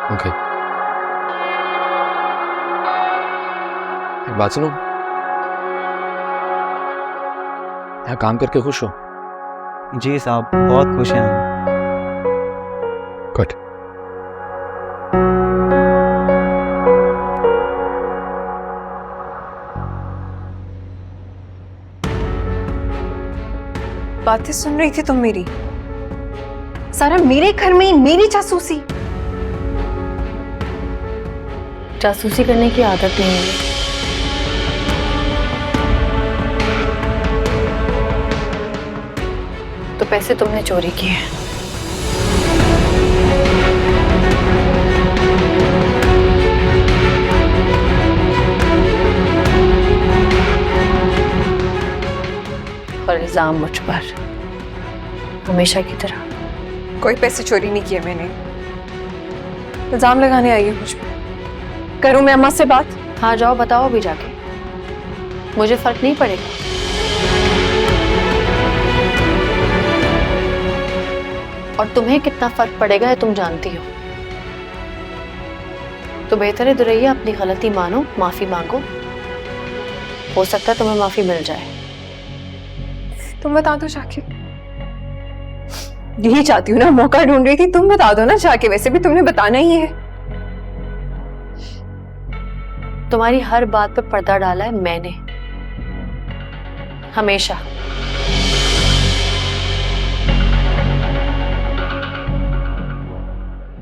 Okay, एक बात सुनो, यहाँ काम करके खुश हो? जी साहब, बहुत खुश हैं हम। गुड। बातें सुन रही थी तुम मेरी? सारा मेरे घर में मेरी जासूसी। जासूसी करने की आदत नहीं है। तो पैसे तुमने चोरी किए हैं। और इल्जाम मुझ पर, हमेशा की तरह। कोई पैसे चोरी नहीं किए मैंने। इल्जाम लगाने आई है मुझ पे। करूं मैं अम्मा से बात? हाँ जाओ, बताओ अभी जाके। मुझे फर्क नहीं पड़ेगा। और तुम्हें कितना फर्क पड़ेगा ये तुम जानती हो। तो बेहतर है दुरैया, अपनी गलती मानो, माफी मांगो। हो सकता है तुम्हें माफी मिल जाए। तुम बता दो जाके। यही चाहती हूँ ना, मौका ढूंढ रही थी। तुम बता दो ना जाके। वैसे भी तुमने बताना ही है। तुम्हारी हर बात पे पर्दा डाला है मैंने, हमेशा।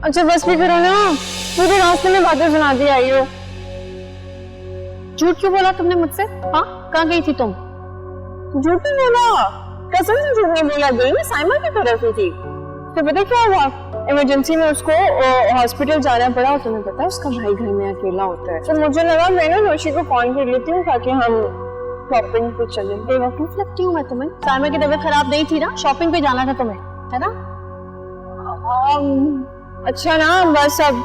अच्छा बस भी करो ना, मुझे रास्ते में बातें सुना दी आई हो। झूठ क्यों बोला तुमने मुझसे? हाँ, कहाँ गई थी तुम? झूठ नहीं बोला, कसम से झूठ नहीं बोला। गई मैं साइमा की तरफ ही थी। तो पता क्या हुआ, इमरजेंसी में उसको हॉस्पिटल जाना पड़ा। और तुम्हें पता है उसका भाई घर में अकेला होता है। तो मुझे लगा मैं ना रोशी को फोन कर लेती हूँ ताकि हम शॉपिंग पे चले। बेवकूफ लगती हूँ मैं तुम्हें? साइमा की तबीयत खराब नहीं थी ना, शॉपिंग पे जाना था तुम्हें, है ना? अच्छा ना, बस अब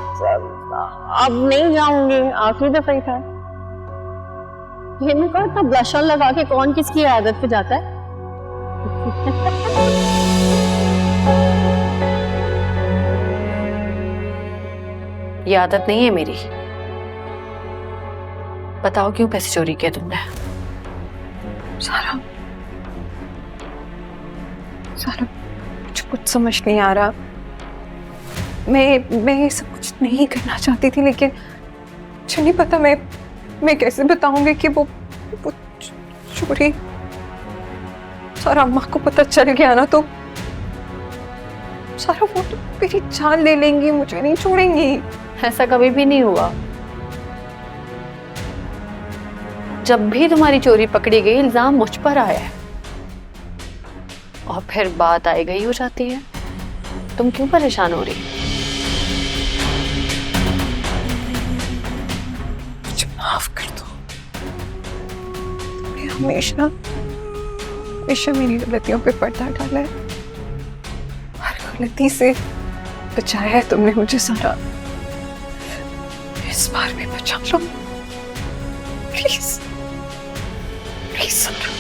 नहीं जाऊंगी, आखिरी दफा ही था। ये मैं कहूँ इतना ब्लश लगा के कौन किसकी आदत पे जाता है? ये आदत नहीं है मेरी। बताओ क्यों पैसे चोरी किए तुमने? सारा मुझे कुछ समझ नहीं आ रहा। मैं ये सब कुछ नहीं करना चाहती थी, लेकिन मुझे नहीं पता मैं कैसे बताऊंगी कि वो चोरी। सारा अम्मा को पता चल गया ना तो सारा वो तो मेरी जान ले लेंगी, मुझे नहीं छोड़ेंगी। ऐसा कभी भी नहीं हुआ। जब भी तुम्हारी चोरी पकड़ी गई, इल्जाम मुझ पर आया है। और फिर बात आई गई हो जाती है। तुम क्यों परेशान हो रही? मुझे माफ कर दो। तुमने हमेशा मेरी गलतियों पे पर्दा डाला है। हर गलती से बचाया है तुमने मुझे सारा। इस बार भी बचा लो प्लीज, प्लीज सारा।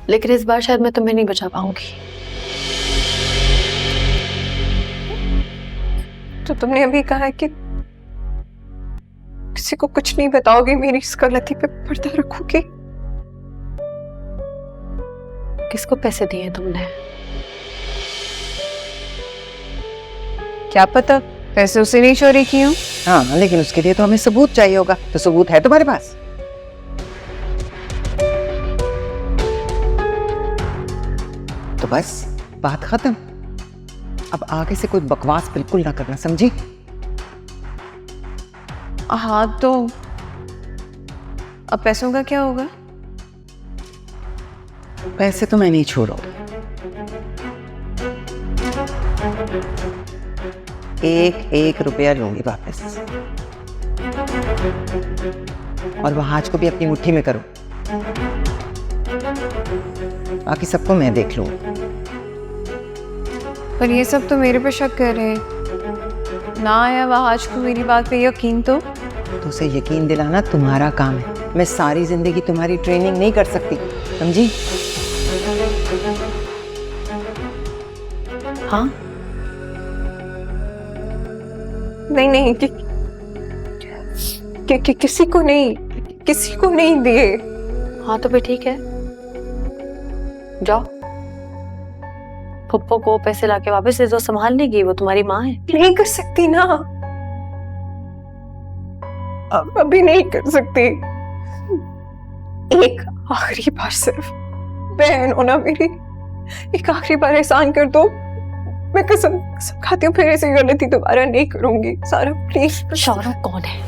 लेकिन इस बार शायद मैं तुम्हें नहीं बचा पाऊंगी। तो तुमने अभी कहा है कि किसी को कुछ नहीं बताओगे, मेरी इस गलती पे पर्दा रखोगे। किसको पैसे दिए तुमने? क्या पता, पैसे उसे नहीं चोरी किए हों। हाँ, लेकिन उसके लिए तो हमें सबूत चाहिए होगा। तो सबूत है तुम्हारे पास? तो बस बात खत्म। अब आगे से कोई बकवास बिल्कुल ना करना, समझी? हाँ तो अब पैसों का क्या होगा? पैसे तो मैं नहीं छोड़ूंगा। 1-1 रुपया लूंगी वापस। और वहाज को भी अपनी मुट्ठी में करो। बाकी सबको मैं देख लूँ। पर ये सब तो मेरे पे शक कर रहे हैं। ना आया वह आज को मेरी बात पे यकीन तो उसे यकीन दिलाना तुम्हारा काम है। मैं सारी जिंदगी तुम्हारी ट्रेनिंग नहीं कर सकती, समझी? हाँ नहीं नहीं किसी को नहीं दिए। हाँ तो फिर ठीक है, जाओ पप्पो को पैसे लाके वापस दे दो, संभाल लेगी, वो तुम्हारी माँ है। नहीं कर सकती ना, अब अभी नहीं कर सकती। एक आखिरी बार सिर्फ बहन हो ना मेरी, एक आखिरी बार एहसान कर दो। मैं कसम खाती हूँ फिर ऐसी गलती दोबारा नहीं करूंगी। सारा प्लीज। शौरव कौन है?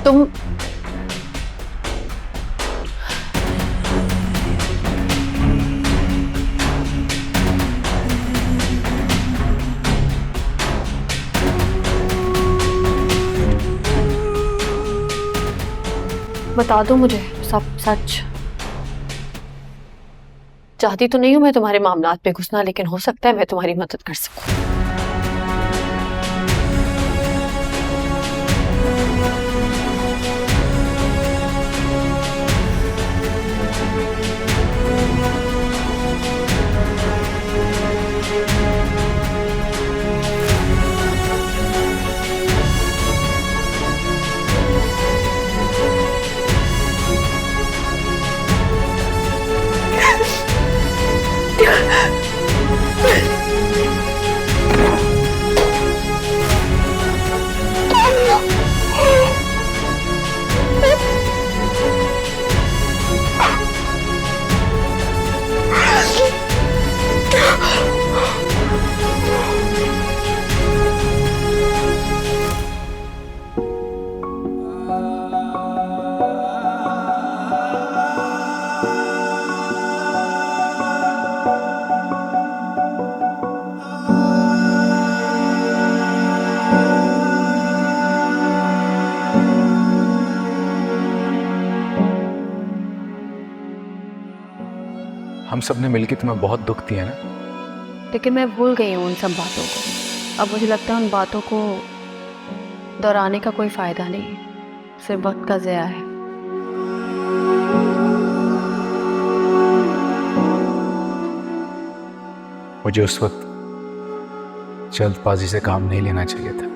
तुम बता दो मुझे सब सच। चाहती तो नहीं हूं मैं तुम्हारे मामलात में घुसना, लेकिन हो सकता है मैं तुम्हारी मदद कर सकूं। हम सब ने मिलकर तुम्हें बहुत दुख दिया ना, लेकिन मैं भूल गई हूँ उन सब बातों को। अब मुझे लगता है उन बातों को दोहराने का कोई फायदा नहीं, सिर्फ वक्त का ज़या है। मुझे उस वक्त जल्दबाजी से काम नहीं लेना चाहिए था।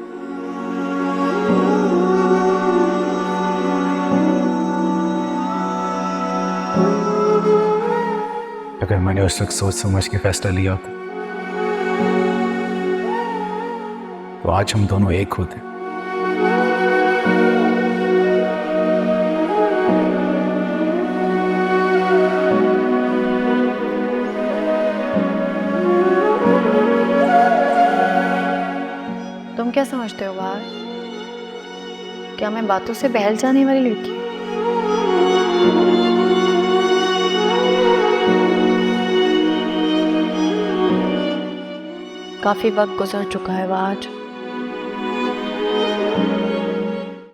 अगर मैंने उस वक्त सोच समझ के फैसला लिया होता तो आज हम दोनों एक होते। तुम क्या समझते हो बाहर? क्या मैं बातों से बहल जाने वाली लड़की? काफी वक्त गुजर चुका है आज।